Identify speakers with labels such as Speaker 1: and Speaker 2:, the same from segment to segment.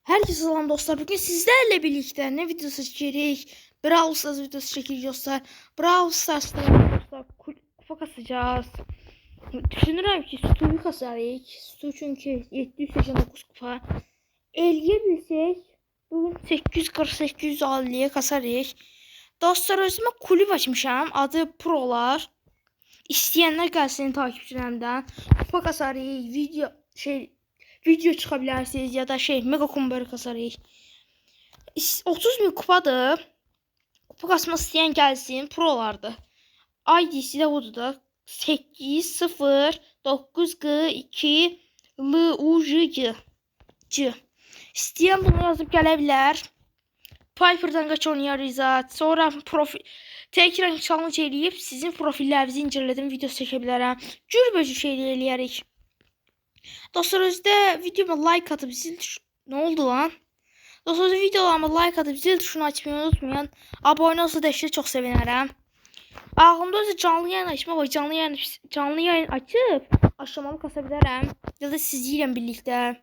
Speaker 1: Herkese selam dostlar. Bugün sizlerle birlikte ne videosu çekeceğiz? Brawl Stars videosu çekeceğiz dostlar. Brawl Stars'ta dostlar kupa kasacağız. Düşünürüm ki Stu'yu kasarız. Stu çünkü 789 kupa. Elleyebilsek bugün 840-850'ye kasarız. Dostlar özüme kulüp açmışam. Adı Prolar. İsteyenler gelsin takipçilerimden. Kupa kasarız. Video çıkabilirsiniz ya da mega combo kasarız. 30.000 kupadır. Kupa kasması isteyen gelsin. Prolardı. ID'si de budur da 809G2 LUJG. İsteyen bunu yazıp gelebilir. Piper'dan kaç oynayarız. Sonra tekrar challenge eləyib sizin profillərinizi inceledim, video çekebilirim. Cürbəcür şeyler eləyərik. Dostlar özde videoma like atıp ne oldu lan? Dostlar videolarıma like atıp zil tuşunu açmayı unutmayın. Abone olsa da çok sevinirim. Ağlımda özü canlı yayın açma var. Canlı yayın açıp aşamamı kasabilirim. Ya da sizlerle birlikte.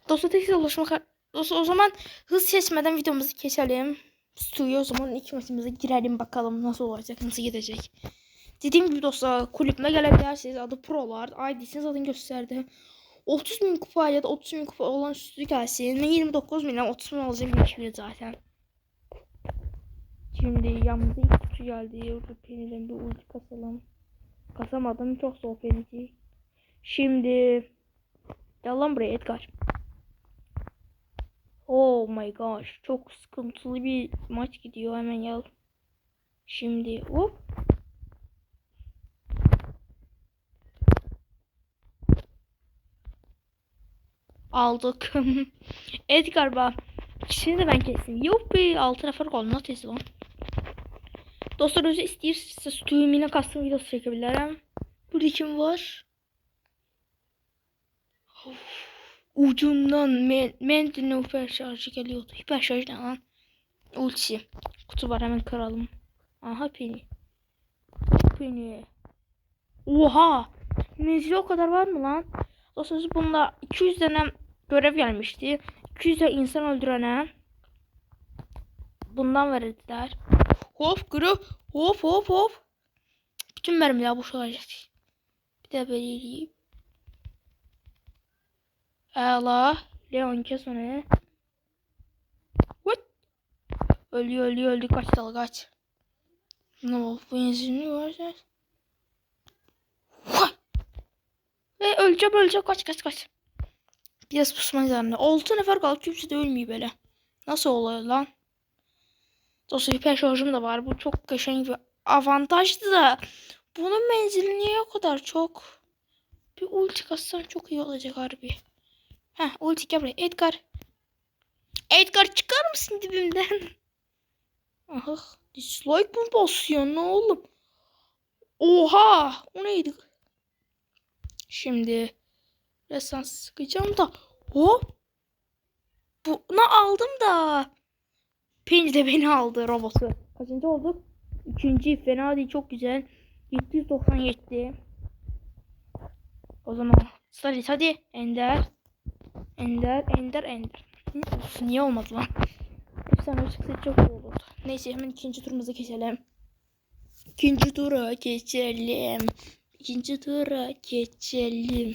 Speaker 1: Dostlar tek ulaşmak. Dostlar o zaman hız kesmeden videomuzu geçelim. Stu'ya o zaman ilk maçımıza girelim bakalım nasıl olacak, nasıl gidecek. Dediğim gibi dostlar kulübüme gelebilirsiniz. Adı Prolar. ID'sini zaten gösterdi. 30.000 kupa ya da 30.000 kupa olan üstü gelsin. Ben 29 milyon 30 milyon alacağım bir zaten. Şimdi yanımıza ilk kutu geldi. Orada peniden bir ulti kasalım. Kasamadım. Çok zor penisi. Şimdi gel lan buraya Edgar. Oh my gosh. Çok sıkıntılı bir maç gidiyor. Hemen gel. Şimdi hop. Aldık. Edgar bak. İkisini de ben kestim. Yok be 6 nefer kaldı. Nasıl kestim lan? Dostlar özü istəyirsə Stu'yu kastım videosu çekebilirim. Burada kim var? Ucundan Mendin'in hiper şarjı geliyordu. Hiper şarj ne lan? Ultisi. Kutu var hemen kıralım. Aha Penny. Penny. Oha. Menzili o kadar var mı lan? Dostlar bunda 200 tane görev gelmişti. 200 de insan öldürene bundan verdiler. Hop kırı. Hop hop hop. Bütün mermiler boş olacak. Bir de böyle diyeyim. Allah. Leon kes onu. What? Ölüyor öldü. Kaç dal kaç. Ne oldu? Benzinli var. Öleceğim. Kaç. Biraz pusmayız anne. 6 nefer kaldı. Kimse de ölmüyor böyle. Nasıl oluyor lan? Dostum hiper şarjım da var. Bu çok kaşık bir avantajdı da. Bunun menzili niye o kadar çok? Bir ulti kassan çok iyi olacak harbi. Heh ulti gel buraya. Edgar çıkar mısın dibimden? Aha dislike mı basıyor ne oğlum? Oha o neydi? Şimdi resmen sıkacağım da. Hop. Bunu aldım da. Penny de beni aldı robotu. Kaçıncı olduk? İkinci fena değil çok güzel. 797. O zaman hadi Ender. Of, niye olmadı lan? Efsane çıksa çok iyi olurdu. Neyse hemen ikinci turumuza geçelim. İkinci tura geçelim.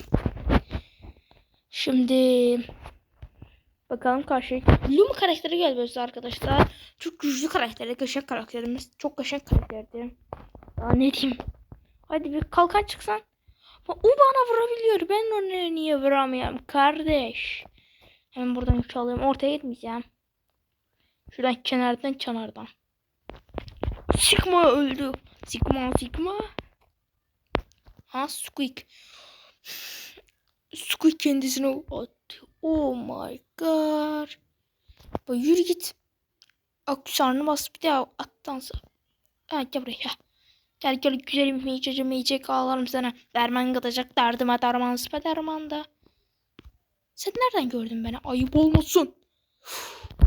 Speaker 1: Şimdi bakalım karşı Luma karakteri geldi arkadaşlar. Çok güçlü karakter, kaşak karakterimiz. Çok kaşak karakterdi. Daha ne diyeyim? Hadi bir kalkan çıksan. O bana vurabiliyor. Ben ona niye vuramıyorum kardeş? Hemen buradan yük alayım. Ortaya gitmeyeceğim. Şuradan kenardan. Sigma öldü. Sigma. Ha Squeak. Squeak kendisine attı. Oh my god. Bak yürü git. Akşarını bas bir daha attansa. Ha gel buraya. Gel güzelim yiyecek ağlarım sana. Derman katacak derdim derman derman da. Sen nereden gördün beni? Ayıp olmasın.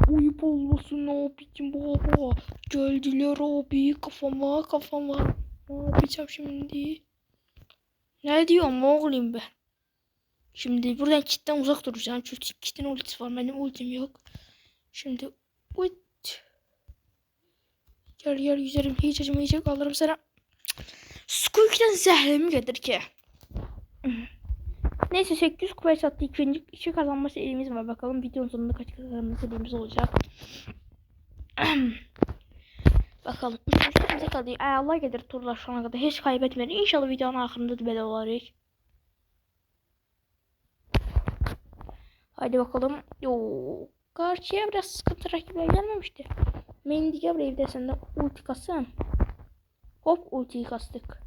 Speaker 1: Ayıp olmasın ne yapayım baba. Geldiler abi kafama. Ne yapacağım şimdi? Ne diyorum oğlum ben? Şimdi buradan kitten uzak duracağım. Çünkü kitten ultisi var. Benim ultim yok. Şimdi uy. Gel gel yüzerim. Hiç acımayacak. Alırım sana. Squeak'ten zehremi gelir ki. Neyse 800 kupaya sattı. İki kazanma serimiz var. Bakalım videonun sonunda kaç kazanma serimiz olacak. Bakalım. Üçüncü kaldı. Allah gelir turlar şu ana kadar. Hiç kaybetmedi. İnşallah videonun ahırında da böyle olarıq. Hadi bakalım. Yo, karşıya biraz sıkıntı rakipler gelmemişti. Mendy'e buraya bir sen de ulti kasın. Hop ultiyi kastık.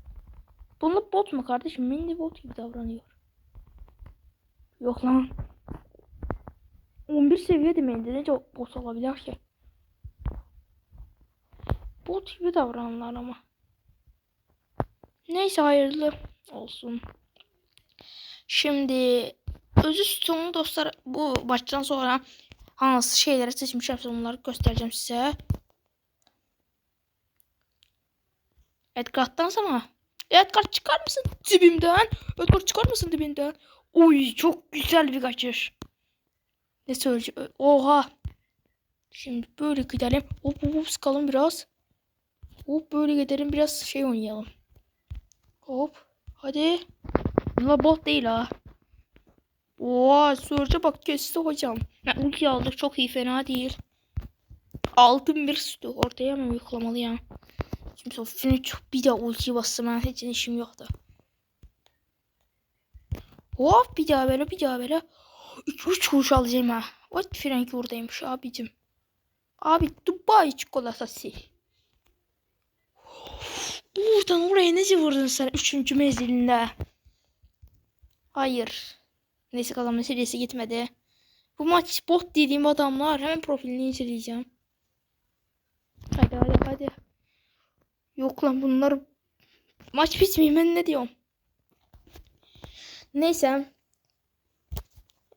Speaker 1: Bunlar bot mu kardeşim? Mendy bot gibi davranıyor. Yok lan. 11 seviyede Mendy nece bot olabilir ki? Bot gibi davranırlar ama. Neyse hayırlı olsun. Şimdi özü sonu dostlar bu baştan sonra hangi şeyleri seçmişim onları göstereceğim size. Edgar'dan sana. Edgar çıkar mısın dibimden? Edgar çıkar mısın dibinden? Oy çok güzel bir kaçış. Ne söyleyeceğim? Oha. Şimdi böyle gidelim. Hop hop hop sıkalım biraz. Hop böyle gidelim biraz şey oynayalım. Hop. Hadi. Bunlar bot değil ha. Oha Surge'a bak kesti hocam. Ulti aldık çok iyi fena değil. Altın bir sütü ortaya mı yüklamalı ya? Şimdi Finch bir de ulti bastım ben hiç işim yoktu. Hop bir daha böyle bir daha böyle. 3 kuruş alacağım ha. What Frank oradaymış abicim. Abi Dubai çikolatası. Buradan oraya nece vurdun sen 3. mezilinde? Hayır. Neyse kazanma serisi gitmedi. Bu maç bot dediğim adamlar hemen profilini inceleyeceğim. Hadi hadi hadi. Yok lan bunlar maç bitmiyor ben ne diyorum. Neyse.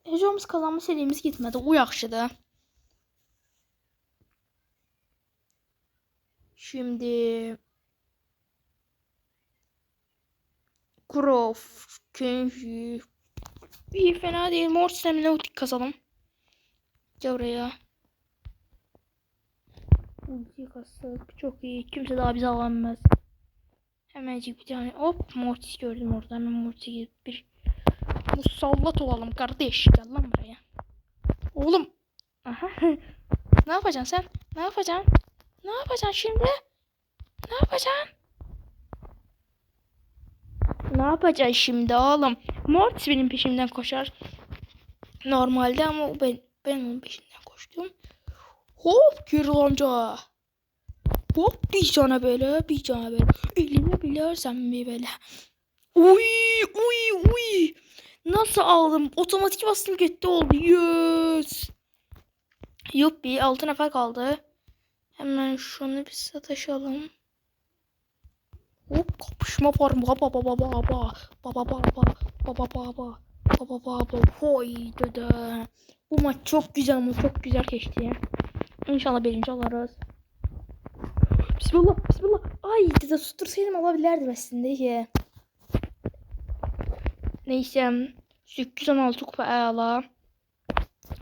Speaker 1: Hocamız kazanma serimiz gitmedi. O yaxşıdır. Şimdi Grove, Kenji. İyi fena değil. Mortis'le ulti kazalım. Gel oraya. Ulti kastık. Çok iyi. Kimse daha bizi alamaz. Hemencik bir tane. Hop Mortis gördüm orada. Hemen Mortis'e gidip bir musallat olalım kardeş. Gel lan buraya. Oğlum. Aha. Ne yapacaksın sen? Ne yapacaksın? Ne yapacaksın şimdi? Ne yapacaksın? Ne yapacaksın şimdi oğlum? Mortis benim peşimden koşar. Normalde ama ben onun peşinden koştum. Hop Kirlanca. Hop bir cana böyle bir cana böyle. Elini bilersen mi böyle. Uy uy uy. Nasıl aldım? Otomatik bastım gitti oldu. Yes. Yuppi 6 nefer kaldı. Hemen şunu bir sataşalım. Hop kapışma var mı? Baba baba baba baba baba baba baba baba baba baba hoy dede. Bu maç çok güzel ama çok güzel geçti. İnşallah birinci oluruz. Bismillah bismillah. Ay dede sustursaydım alabilirdim aslında ki. Neyse 816 kupa əla.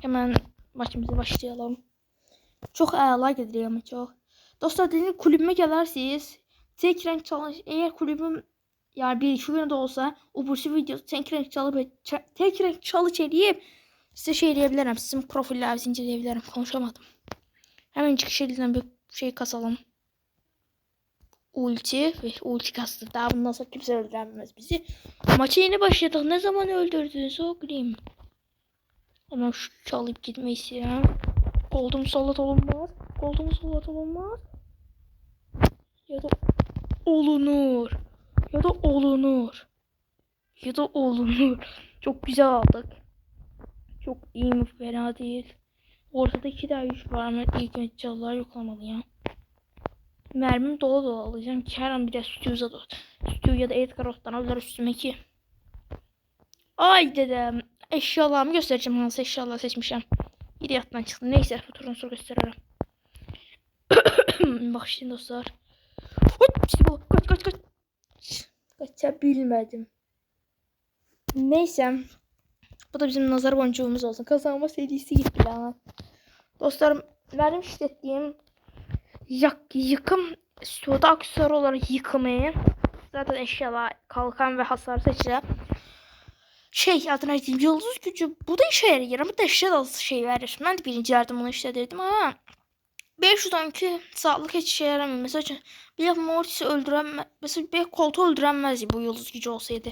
Speaker 1: Hemen maçımıza başlayalım. Çok əla gidiyor ama çok. Dostlar dediğim kulübüme gelirsiniz. Tek renk çalış. Eğer kulübüm yani bir iki gün de olsa o bursu video tek renk çalıp tek renk çalış edeyim. Size şey diyebilirim. Sizin profillerinizi inceleyebilirim. Konuşamadım. Hemen çıkış elinden bir şey kasalım. Ulti ve ulti kastı. Daha bundan sonra kimse öldüremez bizi. Maça yeni başladık. Ne zaman öldürdünüz o güleyim. Hemen şu çalıp gitmeyi istiyorum. Gold'um salat olmaz. Gold'um salat olmaz. Ya da olunur. Ya da olunur. Ya da olunur. Çok güzel aldık. Çok iyi mi? Fena değil. Ortada 2 daha 3 var ama ilk önce çalılar yoklamalı ya. Mermim dolu dolu alacağım ki her an bir de Stu ya da Edgar Roth'tan alırlar üstüme ki. Ay dedem. Eşyalarımı göstereceğim. Nasıl eşyalar seçmişim. Bir yattan çıktı. Neyse bu turun sonra gösteririm. Bak şimdi dostlar. Kaç. Kaçabilmedim. Neyse. Bu da bizim nazar boncuğumuz olsun. Kazanma serisi gitti lan. Dostlarım, benim işlettiğim yıkım stüdyoda aksesuar olarak yıkımı. Zaten eşyalar, kalkan ve hasar seçilir. Adına diyeyim, yıldız gücü. Bu da işe yarayır ama da eşya da şey verir. Ben de birinci yardımını işledirdim ama 512 sağlık hiç işe yaramıyor. Mesela bir Mortis'i öldüremez. Mesela bir koltuğu öldüremezdi bu yıldız gücü olsaydı.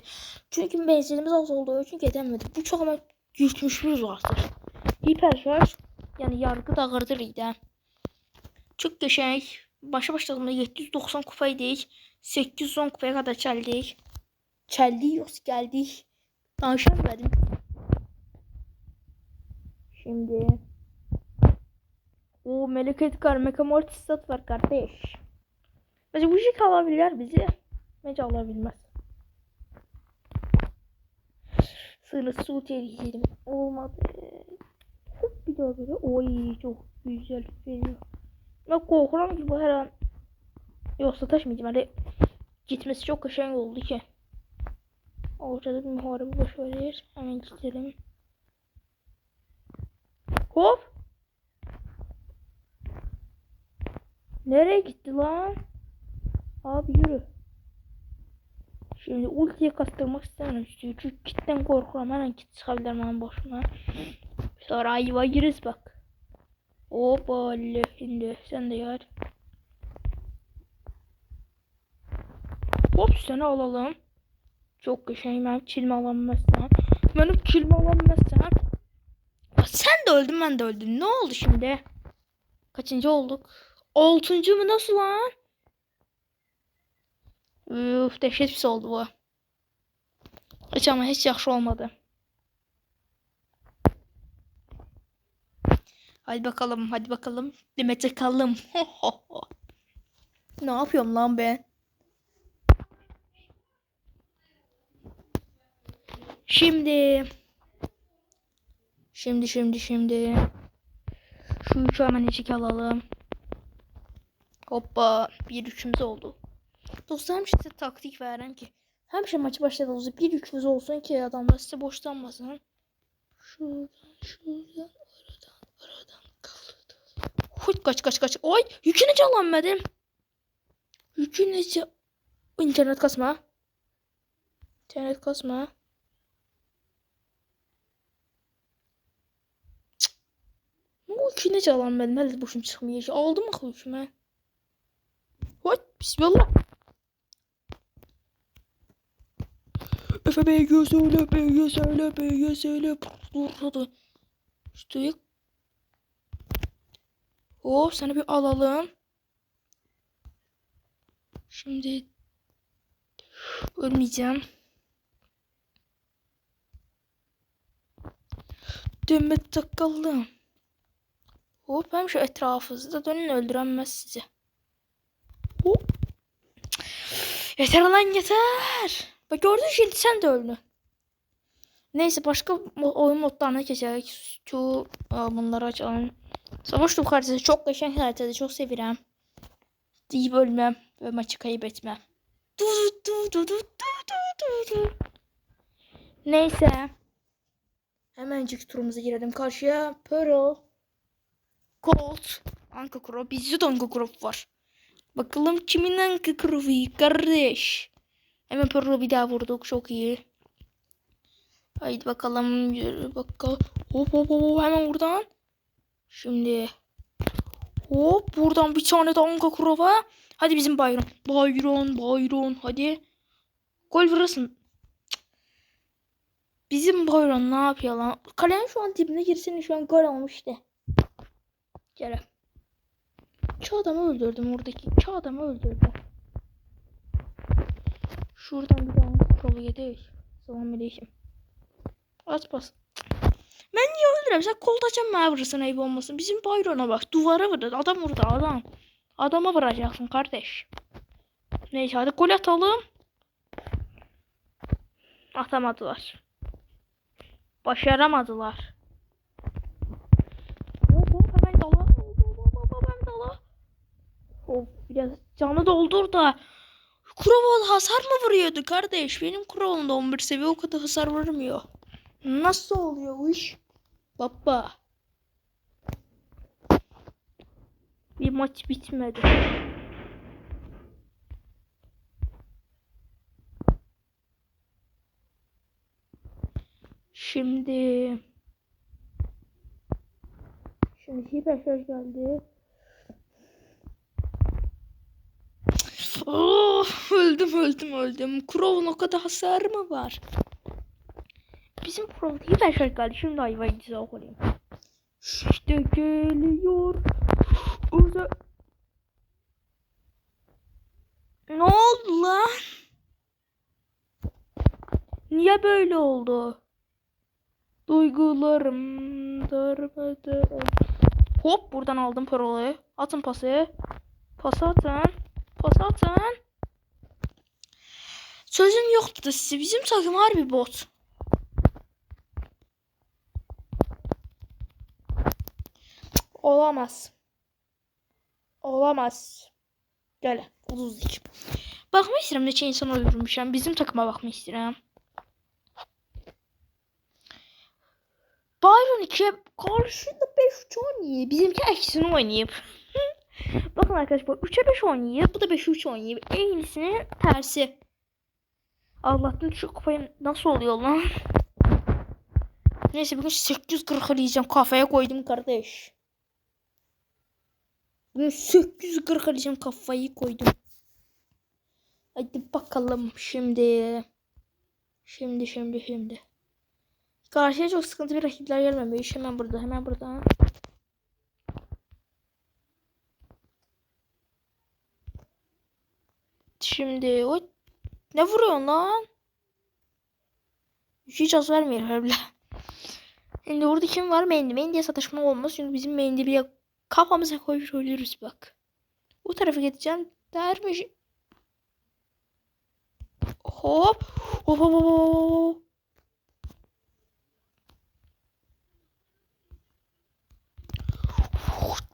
Speaker 1: Çünkü menzilimiz az olduğu için gidemedi. Bu çok ama yürütmüşümüz vardır. Hiperşarj yani yargı dağırdır idi. Çok geçen başladığımda 790 kupaydık. 810 kupaya kadar çeldik. Çeldik yoksa geldik. Danışamadım. Şimdi o Melek Edgar Mekamortis stat var kardeş. Bence bu şey alabilir bizi. Bence alabilmez. Sınırsız su tehlikeli. Olmadı. Bir daha böyle. Oy çok güzel veriyor. Ben korkuyorum ki bu her an yoksa taşmayacağım. Hani gitmesi çok kaşıng oldu ki. Ortada bir muharebe boş verir. Hemen gidelim. Hop. Nereye gitti lan? Abi yürü. Şimdi ultiye kastırmak istemiyorum. Çünkü kitten korkuyorum. Hemen kit çıkabilirim ben boşuna. Sonra ayva gireriz bak. Hoppa şimdi sen de yer. Hop seni alalım. Çok güzel. Ben kilimi alamazsam. Benim kilimi alamazsam. Sen de öldün, ben de öldüm. Ne oldu şimdi? Kaçıncı olduk? 6. mu nasıl lan? Üf, dehşet bir şey oldu bu. Hiç ama hiç yaxşı olmadı. Hadi bakalım, hadi bakalım. Demet Akalın. Ne yapıyorum lan ben? Şimdi. Şu 3'ü hemen alalım. Hoppa. 1-3'ümüz oldu. Dostlarım size taktik verem ki. Həmişə maçı başladığınızda 1-3'ümüz olsun ki adamlar size boşlanmasın. Şuradan, aradan kaldı. Hut kaç. Oy yükünü çalanmadım. Yükünü internet kasma. İnternet kasma. Bu yükünü çalanmadım. Hələ boşum çıxmayacaq. Aldım mı yükümü? Hut bismillah. Efe Bey söyle. Burada. İşte. Hop sana bir alalım. Şimdi ölmeyeceğim. Demet Akalın. Hop hem şu etrafınızda dönün, öldüremez sizi. Hop. Yeter lan yeter. Bak gördün şimdi sen de öldün. Neyse başka oyun modlarına geçelim. Şu bunları açalım. Savaş top haritası çok geçen haritası, çok seviyorum. Deyip ölmem ve maçı kaybetmem. Neyse. Hemencik turumuza girelim karşıya. Pearl, Gold, Anka Kuro. Bizde de Anka Kuro var. Bakalım kimin Anka Kuro'yu kardeş. Hemen Pearl'u bir daha vurduk. Çok iyi. Haydi bakalım. Yürü bakalım. Hop hemen buradan. Şimdi. Hop buradan bir tane de Anka Kuro var. Hadi bizim Byron. Byron. Hadi. Gol vurasın. Bizim Byron ne yapıyor lan? Kalenin şu an dibine girsene, şu an gol almıştı. Gel. İki adamı öldürdüm oradaki. İki adamı öldürdüm. Şuradan bir daha kolu yedik. Selamünaleyküm. At bas. Ben niye öldürürüm? Sen koltacağım mı vurursun, ayıp olmasın. Bizim Byron'a bak. Duvara vurdu. Adam vurdu adam. Adama vuracaksın kardeş. Neyse hadi gol atalım. Atamadılar. Başaramadılar. Hemen dala. Biraz canı doldur da. Kurova hasar mı vuruyordu kardeş? Benim Kurova'mda 11 seviye o kadar hasar vurmuyor. Nasıl oluyor bu iş? Baba. Bir maç bitmedi. Şimdi hiperşarj geldi. Oh, öldüm. Crow'un o kadar hasarı mı var? Bizim Crow'un hiperşarj geldi. Şimdi ayvayı dize okuyayım. İşte geliyor. Ne oldu lan? Niye böyle oldu? Duygularım darmadı. Hop, buradan aldım parolayı. Atın pası. Pası atın. Pası atın. Sözüm yoktu da size. Bizim takım harbi bot. Olamaz. Olamaz. Gələ, uduzdik. Baxmaq istəyirəm neçə insan öldürmüşəm. Bizim takıma baxmaq istəyirəm. Byron 2'ye karşında 5-3 oynayıb. Bizimki əksini oynayıb. Bakın arkadaşlar, 3'e 5 oynayıb. Bu da 5'e 3 oynayıb. Eynisinin tersi. Allah'tan şu kupayı nasıl oluyor lan? Neyse, bugün 840 arayacağım. Kafaya koydum kardeş. Bugün 840 arayacağım. Kafayı koydum. Hadi bakalım şimdi. Şimdi. Karşıya çok sıkıntı bir rakipler gelmemiş. Hemen burada. Şimdi o ne vuruyorsun lan? Hiç az vermiyor herhalde. Şimdi orada kim var? Mendy'ye sataşma olmaz. Çünkü bizim Mendy bir kafamıza koyup ölürüz bak. O tarafa gideceğim dermiş. Hop.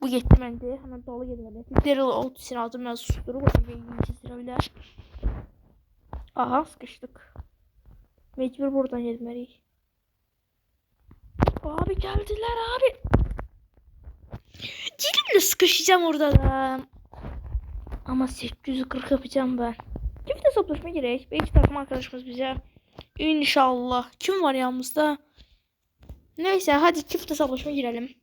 Speaker 1: Bu gitti Mendy. Hemen dolu gelmeli. Daryl ultisini aldım. Ben susturup o bebeği kestirebilir. Aha, sıkıştık. Mecbur buradan gelmeliyiz. Abi geldiler abi. Dilimle sıkışacağım orada da. Ama 840 yapacağım ben. Kimle hesaplaşma gerek? Belki takım arkadaşımız bize. İnşallah. Kim var yanımızda? Neyse, hadi çift hesaplaşma girelim.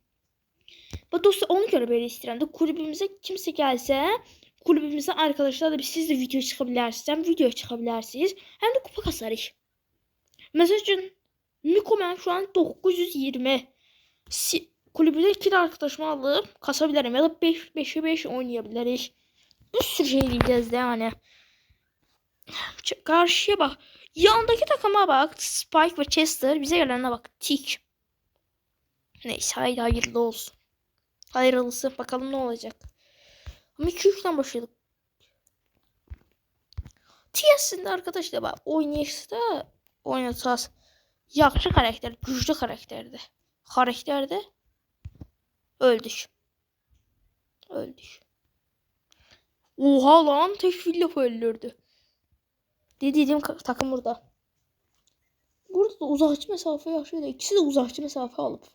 Speaker 1: Ve dostlar, onu göre böyle istedim de kulübümüze kimse gelse, kulübümüze arkadaşlar da siz de video çıkabilirsiniz. Hem video çıkabilirsiniz hem de kupa kasarız. Mesela Miko ben şu an 920. Kulübüde 2 arkadaşımı alıp kasabilirim ya da 5'e 5 oynayabiliriz. Bir sürü şey diyeceğiz de yani. Karşıya bak. Yandaki takıma bak. Spike ve Chester. Bize gelene bak. Tik. Neyse, haydi hayırlı olsun. Hayırlısı. Bakalım ne olacak. Ama 2-3'ten başladık. TS'inde arkadaşlar bak. Oynatacağız. Yaxşı karakter. Güçlü karakterdi. Öldük. Oha lan. Tek fil öldürdü. Dediğim takım burada. Burada da uzakçı mesafe yaşıyor da ikisi de uzakçı mesafe alıp.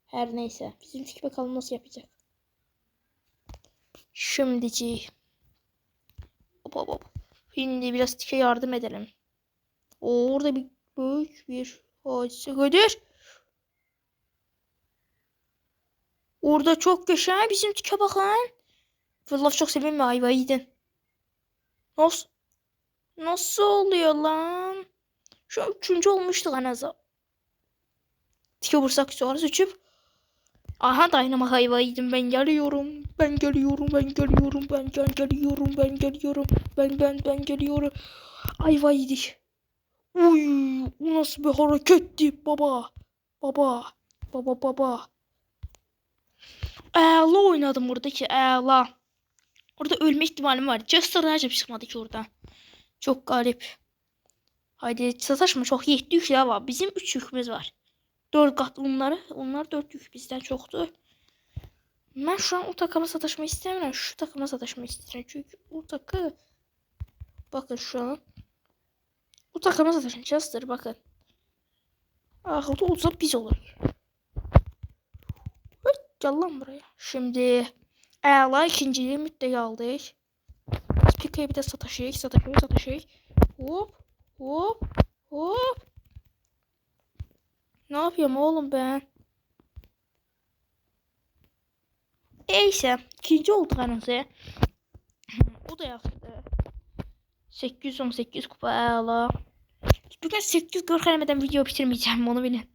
Speaker 1: Her neyse. Bizimki bakalım nasıl yapacak. Şimdici. Hop. Şimdi biraz tike yardım edelim. Orada büyük bir hadise gördür. Orada çok güzel bizim tike bakın. Vallahi çok sevindim, ayvaydın. Nasıl oluyor lan? Şu an 3. olmuştuk en azı. Tike vursak sonra uçup. Aha, dayanama hayvaydım, ben geliyorum. Ayvaydık. Uy, o nasıl bir hareketti baba. Əla oynadım oradaki, əla. Orada ölme ihtimalim var. Jester nerede çıkmadı ki orada. Çok garip. Haydi sataşma, çok yetdik ya var. Bizim 3 yükümüz var. 4 kat onlar 4 yük bizden çoktu. Ben şu an o takıma sataşma istemiyorum. Şu takıma sataşma istiyorum. Çünkü o takı bakın şu an. Bu takıma sataşın Chester bakın. Ahırda olsa biz olur. Gel lan buraya. Şimdi Ela ikinciliği müddəyi aldık. Pika'yı bir de sataşıyık. Hop. Hop. Hop. Ne yapıyorum oğlum ben? Neyse. İkinci olduk anası. O da yaxşıdır. 818 kupa Ela. Bugün 840 elemeden video bitirmeyeceğim, onu bilin.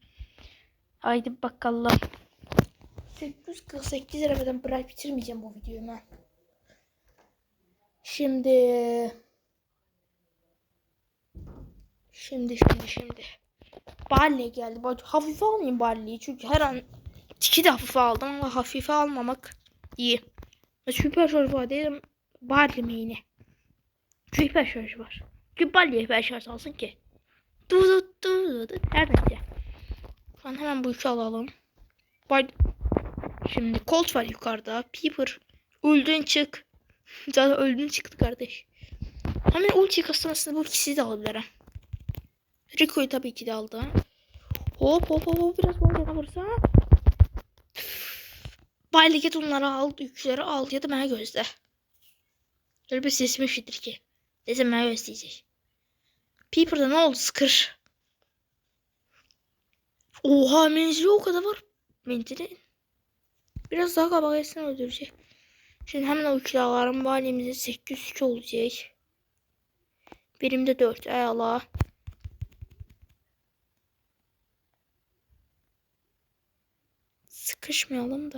Speaker 1: Haydi bakalım. 848 elemeden bırak bitirmeyeceğim bu videoyu ben. Şimdi. Barley geldi. Bak hafife almayayım Barley'i çünkü her an tiki de hafife aldım ama hafife almamak iyi. Süper şarj var dedim. Barley mi yine? Süper şarj var. Çünkü Barley'e süper şarj alsın ki. Dur. Her neyse. Şu an hemen bu üçü alalım. Şimdi Colt var yukarıda. Piper. Öldün çık. Zaten öldün çıktı kardeş. Hemen ulti kasmasını bu ikisi de alabilirim. Rico'yu tabii ki de aldı. Hop biraz bana vursa. Bayliket onları al, yükleri al ya da bana gözle. Böyle bir sesimi işitir ki. Desem bana gözleyecek. Piper'da ne oldu? Sıkır. Oha menzili o kadar var. Menzili. Biraz daha kabak etsin öldürecek. Şimdi hemen o yüklerlerin valimize 802 olacak. Birimde 4. Ey Allah. Sıkışmayalım da.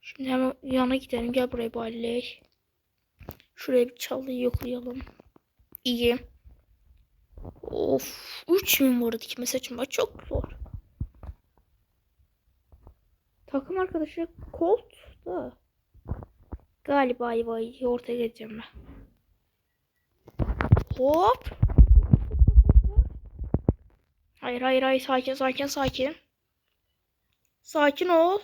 Speaker 1: Şimdi hemen yana gidelim. Gel buraya balley. Şuraya bir çalıyı yoklayalım. İyi. Of. 3000 bu arada dikme saçım var. Çok zor. Takım arkadaşı Colt da. Galiba ayvayı ortaya geleceğim ben. Hop. Hayır. Sakin. Sakin ol.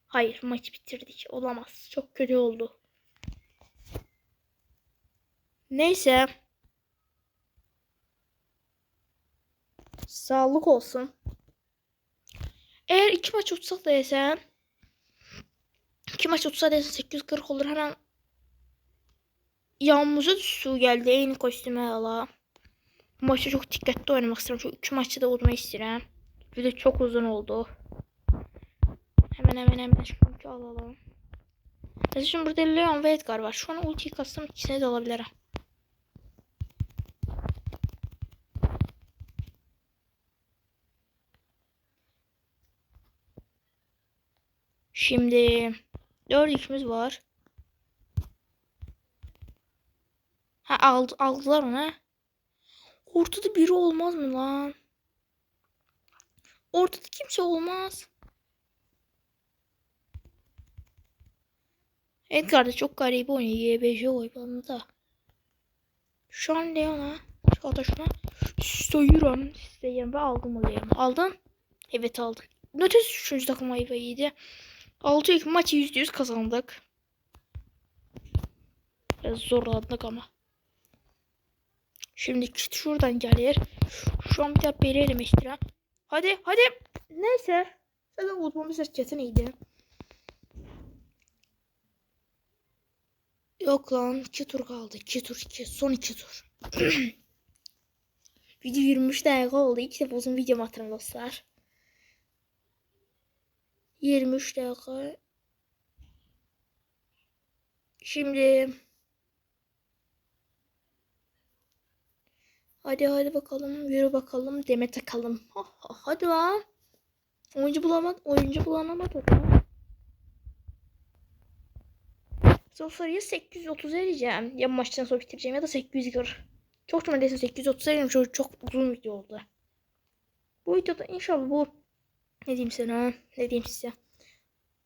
Speaker 1: Hayır, maçı bitirdik. Olamaz. Çok kötü oldu. Neyse. Sağlık olsun. Eğer 2 maç tutsak da yesen 840 olur. Hemen yanımıza su geldi. Aynı kostüme ala. Bu maçta çok dikkatli oynamak istiyorum. Çünkü 2 maçta da olmayı istiyorum. Video çok uzun oldu. Hemen çünkü alalım. Mesela şimdi burada Leon ve Edgar var. Şu an ultiyi kastım, ikisine de alabilirim. Şimdi 4 ikimiz var. Ha aldılar onu. Ortada biri olmaz mı lan? Ortada kimse olmaz. Edgar da çok garip oynuyor. YBJ oyunu da. Şu an Leon'a şuna soyuyorum isteyen ve aldım o Leon'u. Aldın? Evet aldık. Nötesi 3. takım ayvayıydı. 6 ilk maçı %100 kazandık. Biraz zorlandık ama. Şimdi kit şuradan gelir. Şu an bir daha beri elemiştir. Hadi. Neyse. Zaten vurmamız herkesin iyiydi. Yok lan 2 tur kaldı. 2 tur. Son 2 tur. Video 23 dakika oldu. İlk defa uzun video atarım dostlar. 23 dakika. Şimdi hadi bakalım. Yürü bakalım. Deme takalım. Hadi lan. Oyuncu bulamadı da. Dostlar ya 830 vereceğim. Ya maçtan sonra bitireceğim ya da 840. Çok neredeyse 830 vereceğim. Çok uzun video oldu. Bu videoda inşallah bu ne diyeyim size.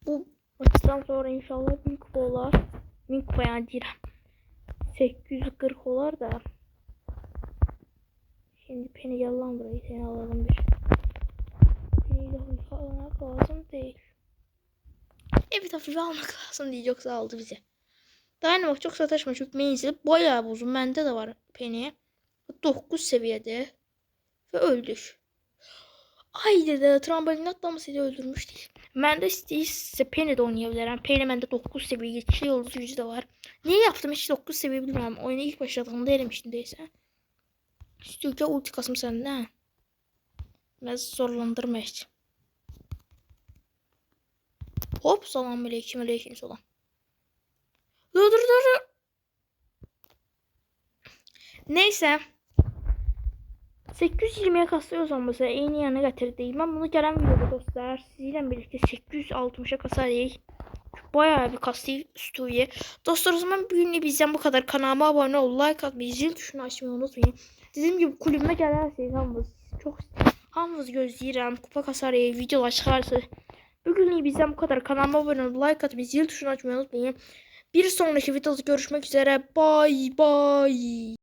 Speaker 1: Bu maçtan sonra inşallah 1000 kupa olar. 1000 kupa yani değil. 840 olar da. Şimdi Penny gel lan burayı, seni alalım bir. Penny'yi de hafife almak lazım değil. Evet hafife almak lazım değil, yoksa aldı bize. Dynamax çok sataşma çünkü menzili bayağı uzun. Bende de var Penny. 9 seviyede. ve öldük. Ay dedi, trambolin atlamasaydı öldürmüşdük. Mən də istəyirsə Penny də oynaya bilərəm. Penny məndə 9 səviyyə yetişli yıldız gücü də var. Niyə yaptım hiç 9 səviyyə bilmirəm. Oyunu ilk başladığımda eləmişdim deyəsən. İstiyorca ulti kasım səndə. Biraz zorlandırmaq. Hop, salam aleyküm, aleyküm salam. Dur. Neyse. 820'ye kasıyoruz ama mesela en iyi yanı getirdik. Ben bunu gelen videoda dostlar sizinle birlikte 860'a kasarız. Bayağı bir kasayı stüdyoya. Dostlar o zaman bugün bizden bu kadar. Kanalıma abone ol, like atmayı, zil tuşunu açmayı unutmayın. Dediğim gibi kulübüme gelirseniz hamınız gözləyirəm. Kupa kasarız, videolar çıxarsa. Bugün bizden bu kadar. Kanalıma abone ol, like atmayı, zil tuşunu açmayı unutmayın. Bir sonraki videoda görüşmek üzere. Bye bye.